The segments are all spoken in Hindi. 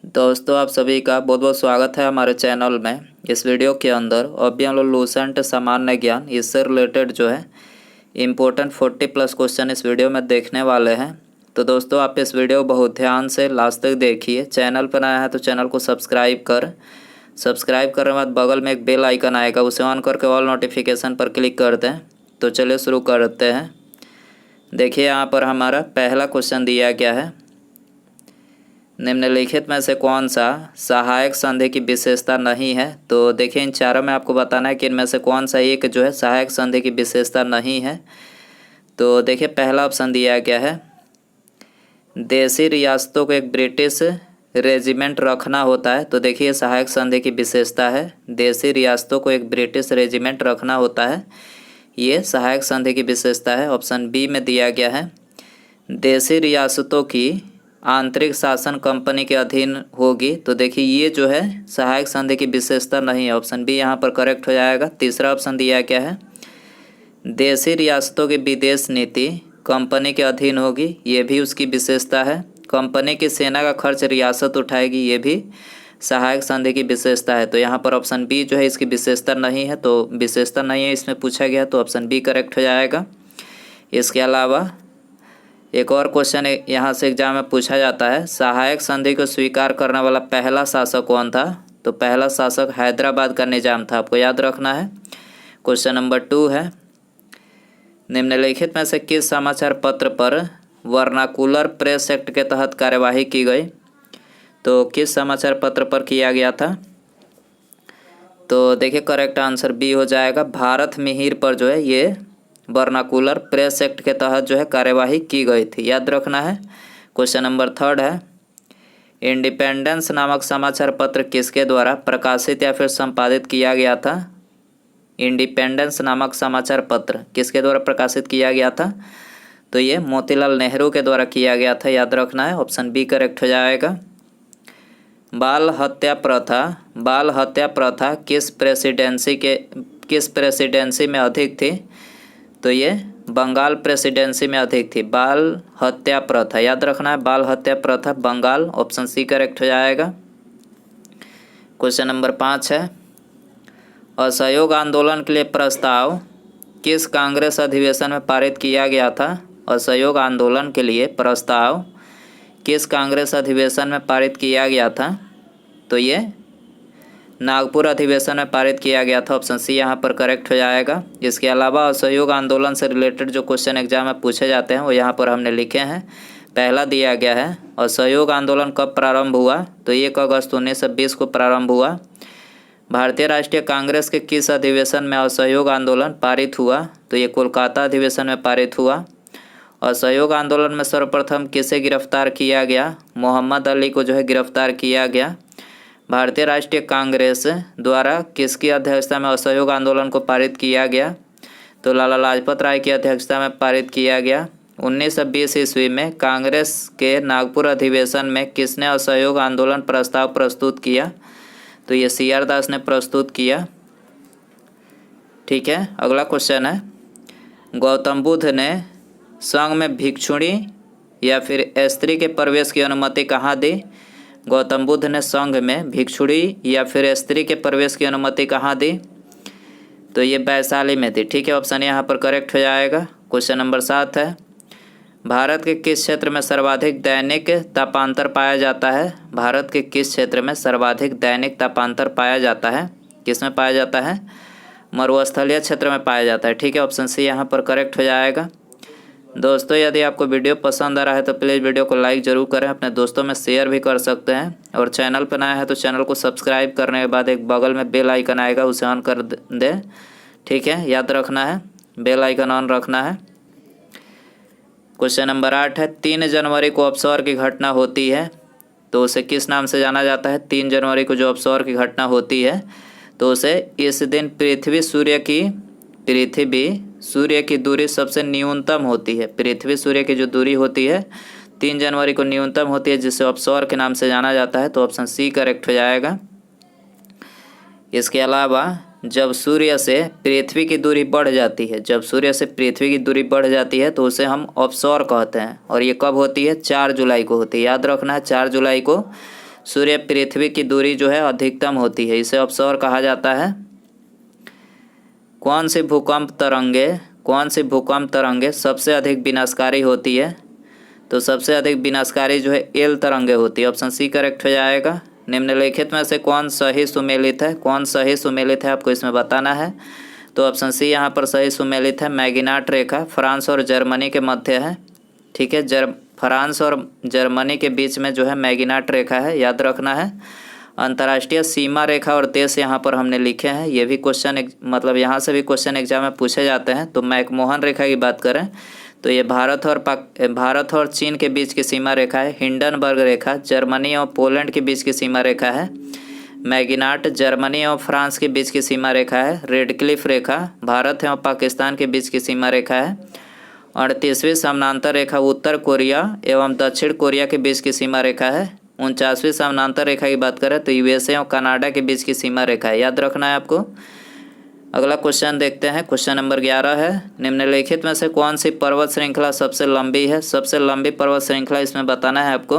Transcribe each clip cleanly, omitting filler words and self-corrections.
दोस्तों आप सभी का बहुत बहुत स्वागत है हमारे चैनल में। इस वीडियो के अंदर अव्यय लूसेंट सामान्य ज्ञान इससे रिलेटेड जो है इम्पोर्टेंट 40+ क्वेश्चन इस वीडियो में देखने वाले हैं। तो दोस्तों आप इस वीडियो को बहुत ध्यान से लास्ट तक देखिए। चैनल पर नया है तो चैनल को सब्सक्राइब करने के बाद बगल में एक बेल आइकन आएगा, उसे ऑन करके ऑल नोटिफिकेशन पर क्लिक कर दें। तो चलिए शुरू करते हैं। देखिए यहाँ पर हमारा पहला क्वेश्चन दिया गया है, निम्नलिखित में से कौन सा सहायक संधि की विशेषता नहीं है। तो देखिए इन चारों में आपको बताना है कि इनमें से कौन सा एक जो है सहायक संधि की विशेषता नहीं है। तो देखिए पहला ऑप्शन दिया गया है, देशी रियासतों को एक ब्रिटिश रेजिमेंट रखना होता है। तो देखिए सहायक संधि की विशेषता है, देशी रियासतों को एक ब्रिटिश रेजिमेंट रखना होता है, ये सहायक संधि की विशेषता है। ऑप्शन बी में दिया गया है, देशी रियासतों की आंतरिक शासन कंपनी के अधीन होगी। तो देखिए ये जो है सहायक संधि की विशेषता नहीं है। ऑप्शन बी यहाँ पर करेक्ट हो जाएगा। तीसरा ऑप्शन दिया गया है, देशी रियासतों की विदेश नीति कंपनी के अधीन होगी, ये भी उसकी विशेषता है। कंपनी की सेना का खर्च रियासत उठाएगी, ये भी सहायक संधि की विशेषता है। तो यहाँ पर ऑप्शन बी जो है इसकी विशेषता नहीं है, तो विशेषता नहीं है इसमें पूछा गया, तो ऑप्शन बी करेक्ट हो जाएगा। इसके अलावा एक और क्वेश्चन यहाँ से एग्जाम में पूछा जाता है, सहायक संधि को स्वीकार करने वाला पहला शासक कौन था। तो पहला शासक हैदराबाद का निजाम था, आपको याद रखना है। क्वेश्चन नंबर 2 है, निम्नलिखित में से किस समाचार पत्र पर वर्नाकुलर प्रेस एक्ट के तहत कार्यवाही की गई। तो किस समाचार पत्र पर किया गया था। तो देखिए करेक्ट आंसर बी हो जाएगा, भारत मिहिर पर जो है ये वर्नाकुलर प्रेस एक्ट के तहत जो है कार्यवाही की गई थी, याद रखना है। क्वेश्चन नंबर 3 है, इंडिपेंडेंस नामक समाचार पत्र किसके द्वारा प्रकाशित या फिर संपादित किया गया था। इंडिपेंडेंस नामक समाचार पत्र किसके द्वारा प्रकाशित किया गया था। तो ये मोतीलाल नेहरू के द्वारा किया गया था, याद रखना है। ऑप्शन बी करेक्ट हो जाएगा। बाल हत्या प्रथा किस प्रेसिडेंसी में अधिक थी। तो ये बंगाल प्रेसिडेंसी में अधिक थी बाल हत्या प्रथा, याद रखना है, बाल हत्या प्रथा बंगाल। ऑप्शन सी करेक्ट हो जाएगा। क्वेश्चन नंबर 5 है, असहयोग आंदोलन के लिए प्रस्ताव किस कांग्रेस अधिवेशन में पारित किया गया था। असहयोग आंदोलन के लिए प्रस्ताव किस कांग्रेस अधिवेशन में पारित किया गया था। तो ये नागपुर अधिवेशन में पारित किया गया था। ऑप्शन सी यहाँ पर करेक्ट हो जाएगा। इसके अलावा असहयोग आंदोलन से रिलेटेड जो क्वेश्चन एग्जाम में पूछे जाते हैं वो यहाँ पर हमने लिखे हैं। पहला दिया गया है, असहयोग आंदोलन कब प्रारंभ हुआ। तो 1 अगस्त 1920 को प्रारंभ हुआ। भारतीय राष्ट्रीय कांग्रेस के किस अधिवेशन में असहयोग आंदोलन पारित हुआ। तो ये कोलकाता अधिवेशन में पारित हुआ। असहयोग आंदोलन में सर्वप्रथम किसे गिरफ्तार किया गया। मोहम्मद अली को जो है गिरफ्तार किया गया। भारतीय राष्ट्रीय कांग्रेस द्वारा किसकी अध्यक्षता में असहयोग आंदोलन को पारित किया गया। तो लाला लाजपत राय की अध्यक्षता में पारित किया गया। 1920 ईस्वी में कांग्रेस के नागपुर अधिवेशन में किसने असहयोग आंदोलन प्रस्ताव प्रस्तुत किया। तो ये CR दास ने प्रस्तुत किया। ठीक है, अगला क्वेश्चन है, गौतम बुद्ध ने संघ में भिक्षुणी या फिर स्त्री के प्रवेश की अनुमति कहाँ दी। गौतम बुद्ध ने संघ में भिक्षुणी या फिर स्त्री के प्रवेश की अनुमति कहाँ दी। तो ये वैशाली में थी। ठीक है, ऑप्शन यहाँ पर करेक्ट हो जाएगा। क्वेश्चन नंबर 7 है, भारत के किस क्षेत्र में सर्वाधिक दैनिक तापांतर पाया जाता है। भारत के किस क्षेत्र में सर्वाधिक दैनिक तापांतर पाया जाता है। किस में पाया जाता है, मरुस्थलीय क्षेत्र में पाया जाता है। ठीक है, ऑप्शन सी यहाँ पर करेक्ट हो जाएगा। दोस्तों यदि आपको वीडियो पसंद आ रहा है तो प्लीज़ वीडियो को लाइक ज़रूर करें, अपने दोस्तों में शेयर भी कर सकते हैं, और चैनल पर नया है तो चैनल को सब्सक्राइब करने के बाद एक बगल में बेल आइकन आएगा, उसे ऑन कर दें। ठीक है, याद रखना है, बेल आइकन ऑन रखना है। क्वेश्चन नंबर 8 है, 3 जनवरी को अवसर की घटना होती है तो उसे किस नाम से जाना जाता है। 3 जनवरी को जो अवसर की घटना होती है तो उसे इस दिन पृथ्वी सूर्य की दूरी सबसे न्यूनतम होती है। पृथ्वी सूर्य की जो दूरी होती है 3 जनवरी को न्यूनतम होती है, जिसे अवसर के नाम से जाना जाता है। तो ऑप्शन सी करेक्ट हो जाएगा। इसके अलावा जब सूर्य से पृथ्वी की दूरी बढ़ जाती है, तो उसे हम अवसर कहते हैं, और ये कब होती है, 4 जुलाई को होती है। याद रखना है, 4 जुलाई को सूर्य पृथ्वी की दूरी जो है अधिकतम होती है, इसे ऑब्सर्वर कहा जाता है। कौन सी भूकंप तरंगे सबसे अधिक विनाशकारी होती है? तो सबसे अधिक विनाशकारी जो है एल तरंगे होती है, ऑप्शन सी करेक्ट हो जाएगा। निम्नलिखित में से कौन सही सुमेलित है? कौन सही सुमेलित है आपको इसमें बताना है। तो ऑप्शन सी यहाँ पर सही सुमेलित है। मैगिनाट रेखा फ्रांस और जर्मनी के मध्य है, ठीक है। फ्रांस और जर्मनी के बीच में जो है मैगिनाट रेखा है, याद रखना है। अंतर्राष्ट्रीय सीमा रेखा और देश यहाँ पर हमने लिखे हैं, ये भी क्वेश्चन मतलब यहाँ से भी क्वेश्चन एग्जाम में पूछे जाते हैं। तो मैकमोहन रेखा की बात करें तो ये भारत और चीन के बीच की सीमा रेखा है। हिंडनबर्ग रेखा जर्मनी और पोलैंड के बीच की सीमा रेखा है। मैगिनाट जर्मनी और फ्रांस के बीच की सीमा रेखा है। रेडक्लिफ रेखा भारत एवं पाकिस्तान के बीच की सीमा रेखा है। 38वीं समानांतर रेखा उत्तर कोरिया एवं दक्षिण कोरिया के बीच की सीमा रेखा है। 49वीं समानांतर रेखा की बात करें तो यूएसए और कनाडा के बीच की सीमा रेखा है, याद रखना है आपको। अगला क्वेश्चन देखते हैं, क्वेश्चन नंबर 11 है। निम्नलिखित में से कौन सी पर्वत श्रृंखला सबसे लंबी है? सबसे लंबी पर्वत श्रृंखला इसमें बताना है आपको।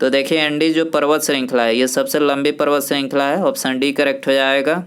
तो देखिए एंडी जो पर्वत श्रृंखला है ये सबसे लंबी पर्वत श्रृंखला है, ऑप्शन डी करेक्ट हो जाएगा।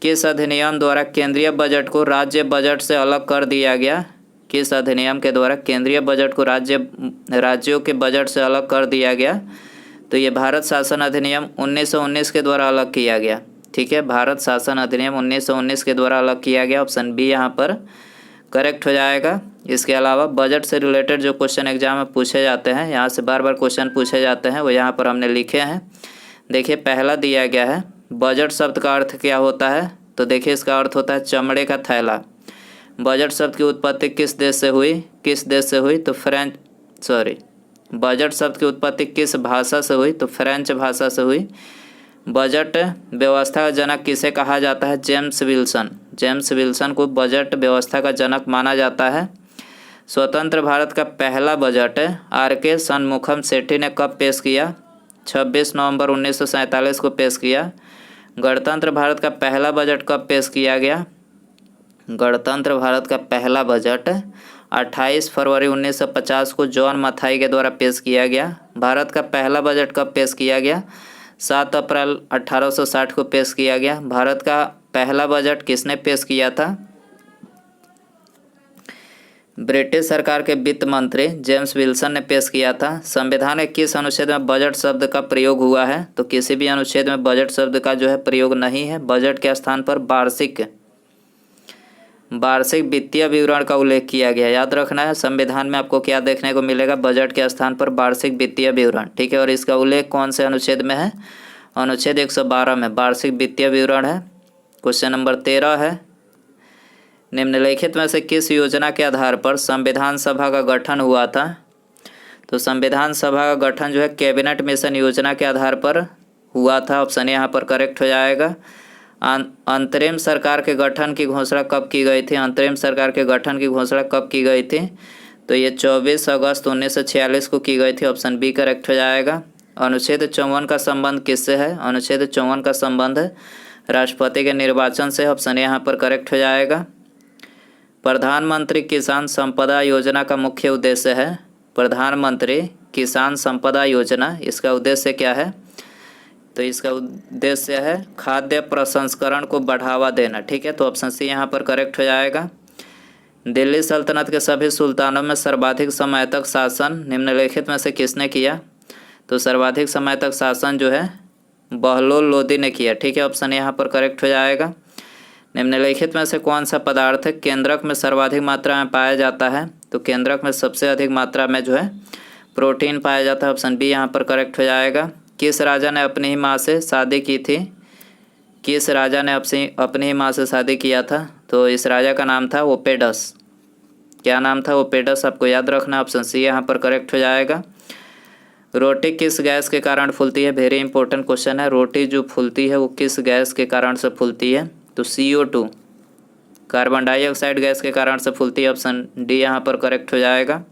किस अधिनियम द्वारा केंद्रीय बजट को राज्य बजट से अलग कर दिया गया? किस अधिनियम के द्वारा केंद्रीय बजट को राज्यों के बजट से अलग कर दिया गया? तो ये भारत शासन अधिनियम 1919 के द्वारा अलग किया गया, ठीक है। भारत शासन अधिनियम 1919 के द्वारा अलग किया गया, ऑप्शन बी यहाँ पर करेक्ट हो जाएगा। इसके अलावा बजट से रिलेटेड जो क्वेश्चन एग्जाम में पूछे जाते हैं, यहाँ से बार बार क्वेश्चन पूछे जाते हैं, वो यहाँ पर हमने लिखे हैं। देखिए पहला दिया गया है, बजट शब्द का अर्थ क्या होता है? तो देखिए इसका अर्थ होता है चमड़े का थैला। बजट शब्द की उत्पत्ति किस देश से हुई? तो बजट शब्द की उत्पत्ति किस भाषा से हुई? तो फ्रेंच भाषा से हुई। बजट व्यवस्था का जनक किसे कहा जाता है? जेम्स विल्सन को बजट व्यवस्था का जनक माना जाता है। स्वतंत्र भारत का पहला बजट आर.के. शनमुखम सेठी ने कब पेश किया? 26 नवंबर 1947 को पेश किया। गणतंत्र भारत का पहला बजट कब पेश किया गया? गणतंत्र भारत का पहला बजट 28 फरवरी 1950 को जॉन मथाई के द्वारा पेश किया गया। भारत का पहला बजट कब पेश किया गया? 7 अप्रैल 1860 को पेश किया गया। भारत का पहला बजट किसने पेश किया था? ब्रिटिश सरकार के वित्त मंत्री जेम्स विल्सन ने पेश किया था। संविधान के किस अनुच्छेद में बजट शब्द का प्रयोग हुआ है? तो किसी भी अनुच्छेद में बजट शब्द का जो है प्रयोग नहीं है। बजट के स्थान पर वार्षिक वित्तीय विवरण का उल्लेख किया गया, याद रखना है। संविधान में आपको क्या देखने को मिलेगा? बजट के स्थान पर वार्षिक वित्तीय विवरण, ठीक है। और इसका उल्लेख कौन से अनुच्छेद में है? अनुच्छेद 112 में वार्षिक वित्तीय विवरण है। क्वेश्चन नंबर 13 है। निम्नलिखित में से किस योजना के आधार पर संविधान सभा का गठन हुआ था? तो संविधान सभा का गठन जो है कैबिनेट मिशन योजना के आधार पर हुआ था, ऑप्शन यहाँ पर करेक्ट हो जाएगा। अंतरिम सरकार के गठन की घोषणा कब की गई थी? अंतरिम सरकार के गठन की घोषणा कब की गई थी? तो ये 24 अगस्त 1946 को की गई थी, ऑप्शन बी करेक्ट हो जाएगा। अनुच्छेद 54 का संबंध किससे है? अनुच्छेद 54 का संबंध राष्ट्रपति के निर्वाचन से, ऑप्शन यहाँ पर करेक्ट हो जाएगा। प्रधानमंत्री किसान संपदा योजना का मुख्य उद्देश्य है? प्रधानमंत्री किसान संपदा योजना, इसका उद्देश्य क्या है? तो इसका उद्देश्य है खाद्य प्रसंस्करण को बढ़ावा देना, ठीक है। तो ऑप्शन सी यहाँ पर करेक्ट हो जाएगा। दिल्ली सल्तनत के सभी सुल्तानों में सर्वाधिक समय तक शासन निम्नलिखित में से किसने किया? तो सर्वाधिक समय तक शासन जो है बहलोल लोदी ने किया, ठीक है। ऑप्शन यहाँ पर करेक्ट हो जाएगा। निम्नलिखित में से कौन सा पदार्थ केंद्रक में सर्वाधिक मात्रा में पाया जाता है? तो केंद्रक में सबसे अधिक मात्रा में जो है प्रोटीन पाया जाता है, ऑप्शन बी यहाँ पर करेक्ट हो जाएगा। किस राजा ने अपनी ही माँ से शादी की थी? किस राजा ने अपनी ही माँ से शादी किया था? तो इस राजा का नाम था ओपेडस। क्या नाम था? ओपेडस, आपको याद रखना, ऑप्शन सी यहाँ पर करेक्ट हो जाएगा। रोटी किस गैस के कारण फूलती है? वेरी इंपॉर्टेंट क्वेश्चन है। रोटी जो फूलती है वो किस गैस के कारण से फूलती है? तो CO2 कार्बन डाइऑक्साइड गैस के कारण से फूलती है, ऑप्शन डी यहाँ पर करेक्ट हो जाएगा।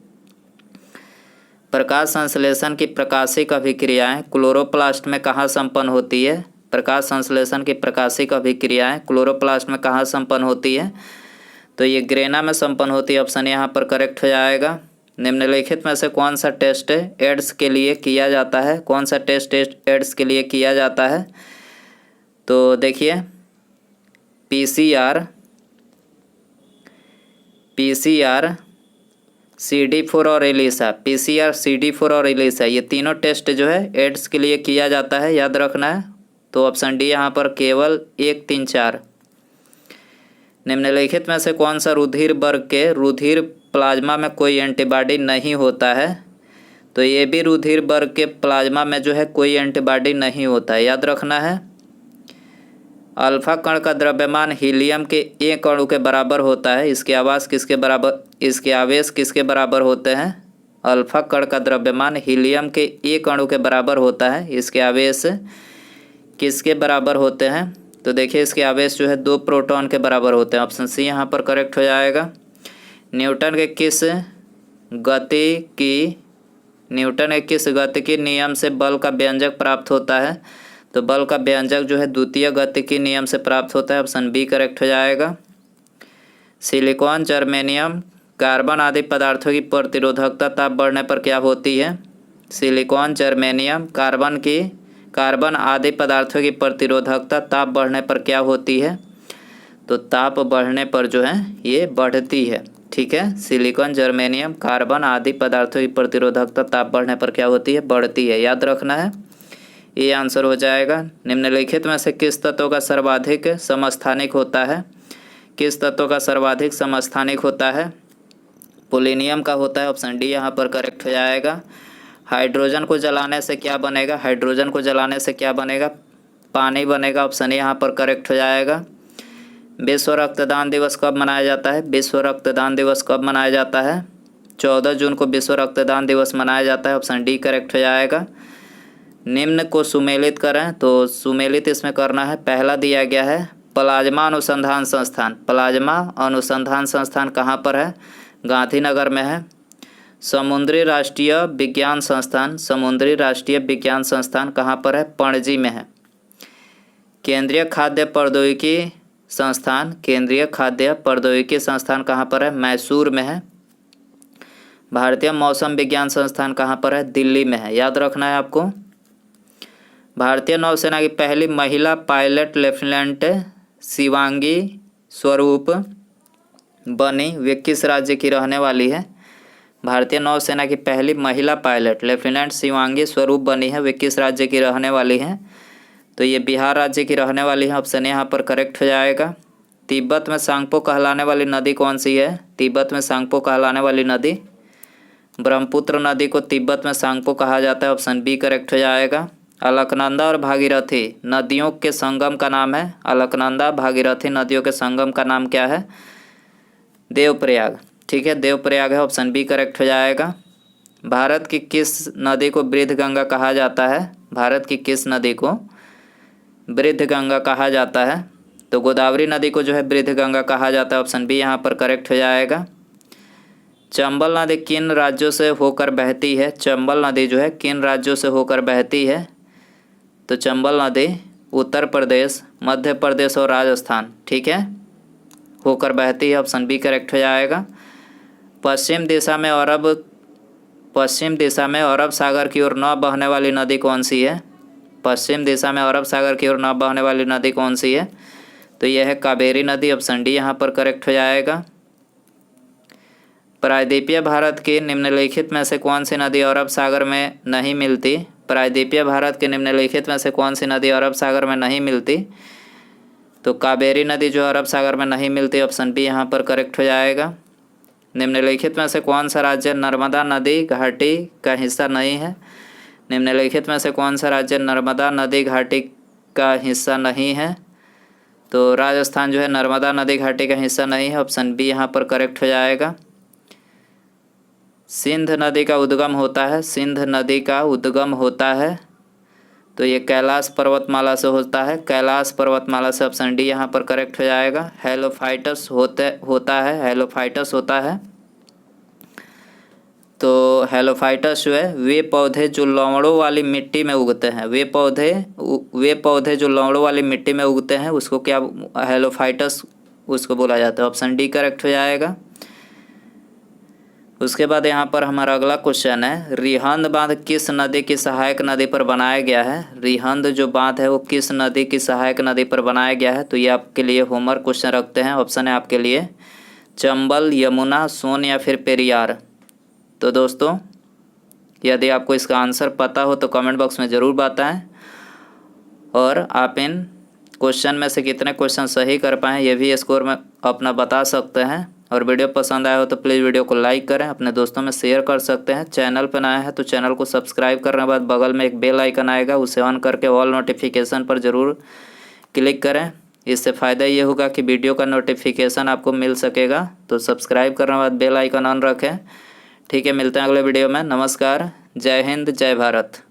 प्रकाश संश्लेषण की प्रकाशिक अभिक्रियाएं क्लोरोप्लास्ट में कहाँ संपन्न होती है? प्रकाश संश्लेषण की प्रकाशिक अभिक्रियाएं क्लोरोप्लास्ट में कहाँ संपन्न होती है? तो ये ग्रेना में संपन्न होती है, ऑप्शन यहाँ पर करेक्ट हो जाएगा। निम्नलिखित में से कौन सा टेस्ट एड्स के लिए किया जाता है? कौन सा टेस्ट एड्स के लिए किया जाता है? तो देखिए पीसीआर CD4 और एलिसा, पीसीआर CD4 और एलिसा, ये तीनों टेस्ट जो है एड्स के लिए किया जाता है, याद रखना है। तो ऑप्शन डी यहाँ पर केवल 1, 3, 4। निम्नलिखित में से कौन सा रुधिर वर्ग के रुधिर प्लाज्मा में कोई एंटीबॉडी नहीं होता है? तो ये भी रुधिर वर्ग के प्लाज्मा में जो है कोई एंटीबॉडी नहीं होता है, याद रखना है। अल्फा कण का द्रव्यमान हीलियम के 1 अणु के बराबर होता है, इसके आवेश किसके बराबर होते हैं? अल्फा कण का द्रव्यमान हीलियम के 1 अणु के बराबर होता है, इसके आवेश किसके बराबर होते हैं? तो देखिए इसके आवेश जो है 2 प्रोटॉन के बराबर होते हैं। ऑप्शन सी यहाँ पर करेक्ट हो जाएगा। न्यूटन के किस गतिकी नियम से बल का व्यंजक प्राप्त होता है? तो बल का व्यंजक जो है द्वितीय गतिकी नियम से प्राप्त होता है। ऑप्शन बी करेक्ट हो जाएगा। सिलिकॉन, जर्मेनियम, कार्बन आदि पदार्थों की प्रतिरोधकता ताप बढ़ने पर क्या होती है? सिलिकॉन, जर्मेनियम, कार्बन आदि पदार्थों की प्रतिरोधकता ताप बढ़ने पर क्या होती है? तो ताप बढ़ने पर जो है ये बढ़ती है। ठीक है, सिलिकॉन, जर्मेनियम, कार्बन आदि पदार्थों की प्रतिरोधकता ताप बढ़ने पर क्या होती है? बढ़ती है, याद रखना है। ये आंसर हो जाएगा। निम्नलिखित में से किस तत्व का सर्वाधिक समस्थानिक होता है? किस तत्व का सर्वाधिक समस्थानिक होता है? पोलिनियम का होता है। ऑप्शन डी यहाँ पर करेक्ट हो जाएगा। हाइड्रोजन को जलाने से क्या बनेगा? हाइड्रोजन को जलाने से क्या बनेगा? पानी बनेगा। ऑप्शन ए यहाँ पर करेक्ट हो जाएगा। विश्व रक्तदान दिवस कब मनाया जाता है? विश्व रक्तदान दिवस कब मनाया जाता है? 14 जून को विश्व रक्तदान दिवस मनाया जाता है। ऑप्शन डी करेक्ट हो जाएगा। निम्न को सुमेलित करें, तो सुमेलित इसमें करना है। पहला दिया गया है प्लाज्मा अनुसंधान संस्थान। प्लाज्मा अनुसंधान संस्थान कहाँ पर है? गांधीनगर में है। समुद्री राष्ट्रीय विज्ञान संस्थान कहाँ पर है? पणजी में है। केंद्रीय खाद्य प्रौद्योगिकी संस्थान कहाँ पर है? मैसूर में है। भारतीय मौसम विज्ञान संस्थान कहाँ पर है? दिल्ली में है, याद रखना है आपको। भारतीय नौसेना की पहली महिला पायलट लेफ्टिनेंट शिवांगी स्वरूप बनी, वे किस राज्य की रहने वाली है? भारतीय नौसेना की पहली महिला पायलट लेफ्टिनेंट शिवांगी स्वरूप बनी है, वे किस राज्य की रहने वाली है? तो ये बिहार राज्य की रहने वाली है। ऑप्शन यहाँ पर करेक्ट हो जाएगा। तिब्बत में सांगपो कहलाने वाली नदी कौन सी है? तिब्बत में सांगपो कहलाने वाली नदी ब्रह्मपुत्र नदी को तिब्बत में सांगपो कहा जाता है। ऑप्शन बी करेक्ट हो जाएगा। अलकनंदा और भागीरथी नदियों के संगम का नाम है। अलकनंदा भागीरथी नदियों के संगम का नाम क्या है? देवप्रयाग। ठीक है, देवप्रयाग है। ऑप्शन बी करेक्ट हो जाएगा। भारत की किस नदी को वृद्धगंगा कहा जाता है? भारत की किस नदी को वृद्धगंगा कहा जाता है? तो गोदावरी नदी को जो है वृद्धगंगा कहा जाता है। ऑप्शन बी यहाँ पर करेक्ट हो जाएगा। चंबल नदी किन राज्यों से होकर बहती है? चंबल नदी जो है किन राज्यों से होकर बहती है? तो चंबल नदी उत्तर प्रदेश, मध्य प्रदेश और राजस्थान, ठीक है, होकर बहती है। ऑप्शन बी करेक्ट हो जाएगा। पश्चिम दिशा में अरब सागर की ओर न बहने वाली नदी कौन सी है? पश्चिम दिशा में अरब सागर की ओर न बहने वाली नदी कौन सी है? तो यह है कावेरी नदी। ऑप्शन डी यहाँ पर करेक्ट हो जाएगा। प्रायद्वीपीय भारत की निम्नलिखित में से कौन सी नदी अरब सागर में नहीं मिलती? प्रायद्वीपीय भारत के निम्नलिखित में से कौन सी नदी अरब सागर में नहीं मिलती? तो कावेरी नदी जो अरब सागर में नहीं मिलती। ऑप्शन बी यहाँ पर करेक्ट हो जाएगा। निम्नलिखित में से कौन सा राज्य नर्मदा नदी घाटी का हिस्सा नहीं है? निम्नलिखित में से कौन सा राज्य नर्मदा नदी घाटी का हिस्सा नहीं है? तो राजस्थान जो है नर्मदा नदी घाटी का हिस्सा नहीं है। ऑप्शन बी यहाँ पर करेक्ट हो जाएगा। सिंध नदी का उद्गम होता है। सिंध नदी का उद्गम होता है तो ये कैलाश पर्वतमाला से होता है। कैलाश पर्वतमाला से। ऑप्शन डी यहाँ पर करेक्ट हो जाएगा। हेलोफाइटस होता है। तो हेलोफाइटस जो है वे पौधे जो लवणों वाली मिट्टी में उगते हैं, वे पौधे जो लवणों वाली मिट्टी में उगते हैं उसको क्या हेलोफाइटस उसको बोला जाता है। ऑप्शन डी करेक्ट हो जाएगा। उसके बाद यहाँ पर हमारा अगला क्वेश्चन है, रिहंद बांध किस नदी की सहायक नदी पर बनाया गया है। रिहंद जो बांध है वो किस नदी की सहायक नदी पर बनाया गया है। तो ये आपके लिए होमवर्क क्वेश्चन रखते हैं। ऑप्शन है आपके लिए चंबल, यमुना, सोन या फिर पेरियार। तो दोस्तों यदि आपको इसका आंसर पता हो तो कमेंट बॉक्स में ज़रूर बताएं, और आप इन क्वेश्चन में से कितने क्वेश्चन सही कर पाएँ ये भी स्कोर में अपना बता सकते हैं। और वीडियो पसंद आया हो तो प्लीज़ वीडियो को लाइक करें, अपने दोस्तों में शेयर कर सकते हैं। चैनल पर नया है तो चैनल को सब्सक्राइब करने के बाद बगल में एक बेल आइकन आएगा, उसे ऑन करके ऑल नोटिफिकेशन पर ज़रूर क्लिक करें। इससे फ़ायदा ये होगा कि वीडियो का नोटिफिकेशन आपको मिल सकेगा। तो सब्सक्राइब करने के बाद बेल आइकन ऑन रखें। ठीक है, मिलते हैं अगले वीडियो में। नमस्कार, जय हिंद, जय भारत।